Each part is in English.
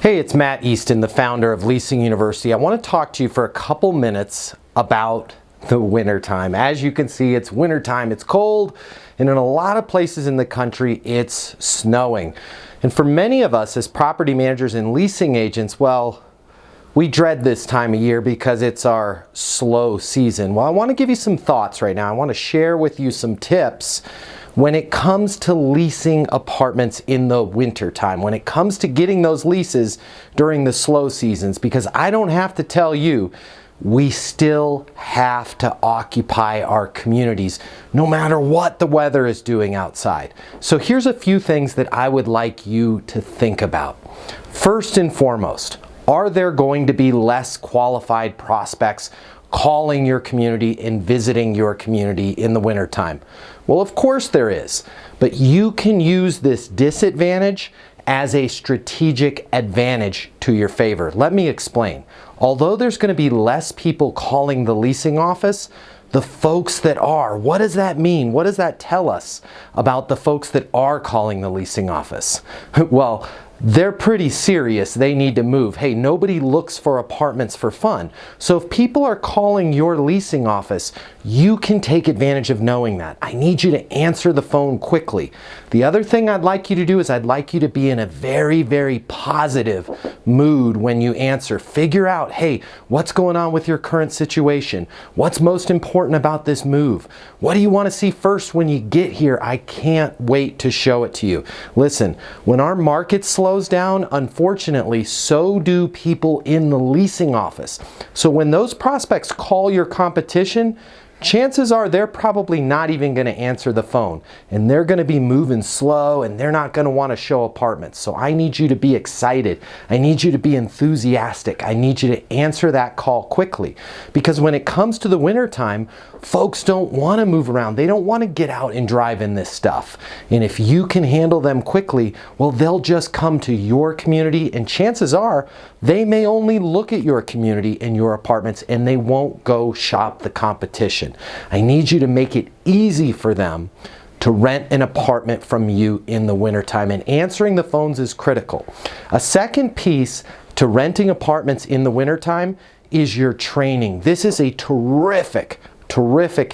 Hey, it's Matt Easton, the founder of Leasing University. I want to talk to you for a couple minutes about the wintertime. As you can see, it's wintertime, it's cold, and in a lot of places in the country, it's snowing. And for many of us as property managers and leasing agents, well, we dread this time of year because it's our slow season. Well, I want to give you some thoughts right now. I want to share with you some tips when it comes to leasing apartments in the winter time, when it comes to getting those leases during the slow seasons, because I don't have to tell you, we still have to occupy our communities no matter what the weather is doing outside. So here's a few things that I would like you to think about. First and foremost, are there going to be less qualified prospects calling your community and visiting your community in the wintertime? Well, of course there is, but you can use this disadvantage as a strategic advantage to your favor. Let me explain. Although there's going to be less people calling the leasing office, the folks that are, what does that mean? What does that tell us about the folks that are calling the leasing office? Well, they're pretty serious. They need to move. Hey, nobody looks for apartments for fun. So if people are calling your leasing office, you can take advantage of knowing that. I need you to answer the phone quickly. The other thing I'd like you to do is I'd like you to be in a very, very positive mood when you answer. Figure out, hey, what's going on with your current situation? What's most important about this move? What do you want to see first when you get here? I can't wait to show it to you. Listen, when our market slows down, unfortunately, so do people in the leasing office. So when those prospects call your competition, chances are they're probably not even going to answer the phone, and they're going to be moving slow, and they're not going to want to show apartments. So I need you to be excited. I need you to be enthusiastic. I need you to answer that call quickly, because when it comes to the wintertime, folks don't want to move around. They don't want to get out and drive in this stuff. And if you can handle them quickly, well, they'll just come to your community, and chances are they may only look at your community and your apartments, and they won't go shop the competition. I need you to make it easy for them to rent an apartment from you in the wintertime, and answering the phones is critical. A second piece to renting apartments in the wintertime is your training. This is a terrific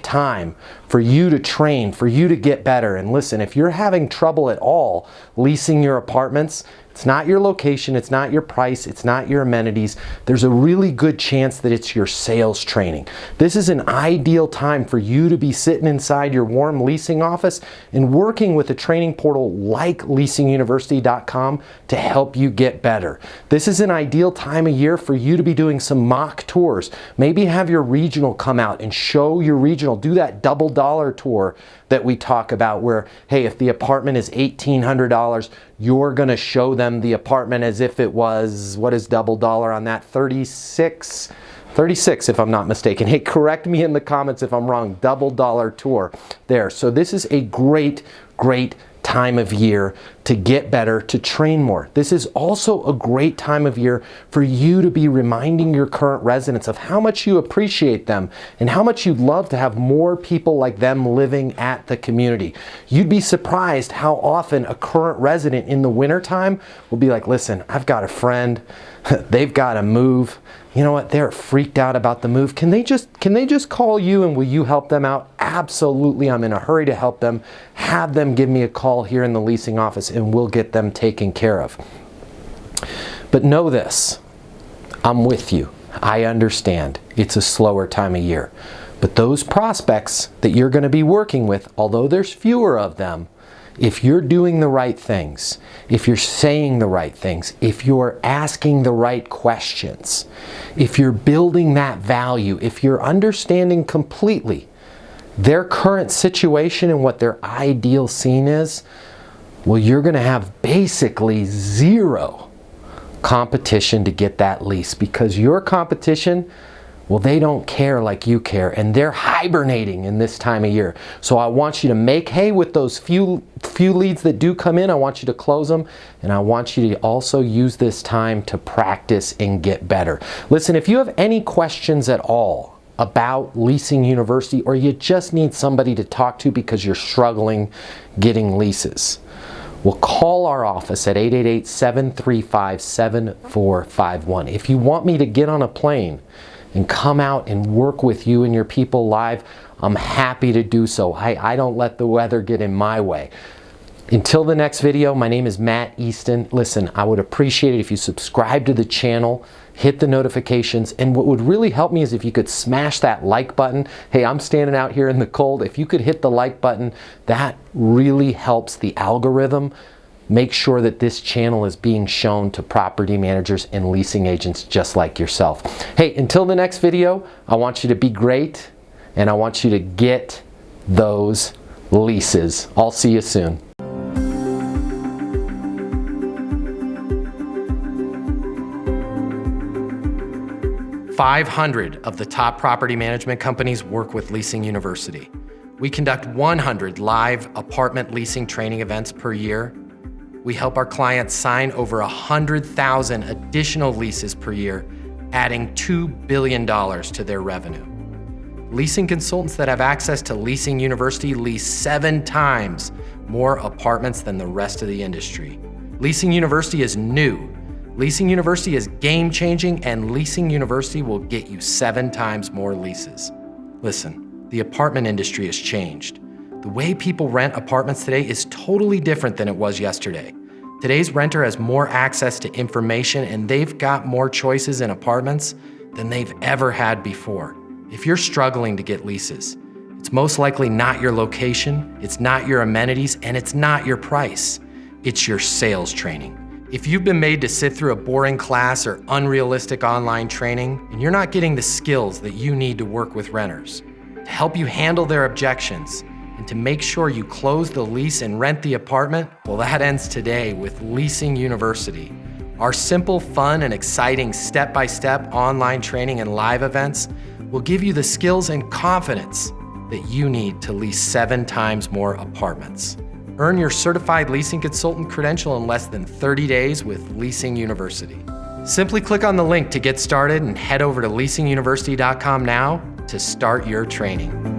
time for you to train, for you to get better. And listen, if you're having trouble at all leasing your apartments, it's not your location, it's not your price, it's not your amenities. There's a really good chance that it's your sales training. This is an ideal time for you to be sitting inside your warm leasing office and working with a training portal like leasinguniversity.com to help you get better. This is an ideal time of year for you to be doing some mock tours. Maybe have your regional come out and show your regional. Do that double dollar tour that we talk about where, hey, if the apartment is $1,800, you're going to show them the apartment as if it was, what is double dollar on that? 36 if I'm not mistaken. Hey, correct me in the comments if I'm wrong. Double dollar tour there. So this is a great time of year to get better, to train more. This is also a great time of year for you to be reminding your current residents of how much you appreciate them and how much you'd love to have more people like them living at the community. You'd be surprised how often a current resident in the wintertime will be like, listen, I've got a friend, they've got to move. You know what? They're freaked out about the move. Can they just call you and will you help them out? Absolutely. I'm in a hurry to help them. Have them give me a call here in the leasing office and we'll get them taken care of. But know this, I'm with you. I understand it's a slower time of year. But those prospects that you're going to be working with, although there's fewer of them, if you're doing the right things, if you're saying the right things, if you're asking the right questions, if you're building that value, if you're understanding completely their current situation and what their ideal scene is, well, you're going to have basically zero competition to get that lease, because your competition, well, they don't care like you care, and they're hibernating in this time of year. So I want you to make hay with those few leads that do come in. I want you to close them, and I want you to also use this time to practice and get better. Listen, if you have any questions at all about Leasing University, or you just need somebody to talk to because you're struggling getting leases, well, call our office at 888-735-7451. If you want me to get on a plane and come out and work with you and your people live, I'm happy to do so. I don't let the weather get in my way. Until the next video, my name is Matt Easton. Listen, I would appreciate it if you subscribe to the channel, hit the notifications, and what would really help me is if you could smash that like button. Hey, I'm standing out here in the cold. If you could hit the like button, that really helps the algorithm make sure that this channel is being shown to property managers and leasing agents just like yourself. Hey, until the next video, I want you to be great, and I want you to get those leases. I'll see you soon. 500 of the top property management companies work with Leasing University. We conduct 100 live apartment leasing training events per year. We help our clients sign over 100,000 additional leases per year, adding $2 billion to their revenue. Leasing consultants that have access to Leasing University lease 7 times more apartments than the rest of the industry. Leasing University is new. Leasing University is game-changing, and Leasing University will get you 7 times more leases. Listen, the apartment industry has changed. The way people rent apartments today is totally different than it was yesterday. Today's renter has more access to information, and they've got more choices in apartments than they've ever had before. If you're struggling to get leases, it's most likely not your location, it's not your amenities, and it's not your price. It's your sales training. If you've been made to sit through a boring class or unrealistic online training, and you're not getting the skills that you need to work with renters, to help you handle their objections, and to make sure you close the lease and rent the apartment, well, that ends today with Leasing University. Our simple, fun, and exciting step-by-step online training and live events will give you the skills and confidence that you need to lease 7 times more apartments. Earn your Certified Leasing Consultant Credential in less than 30 days with Leasing University. Simply click on the link to get started and head over to leasinguniversity.com now to start your training.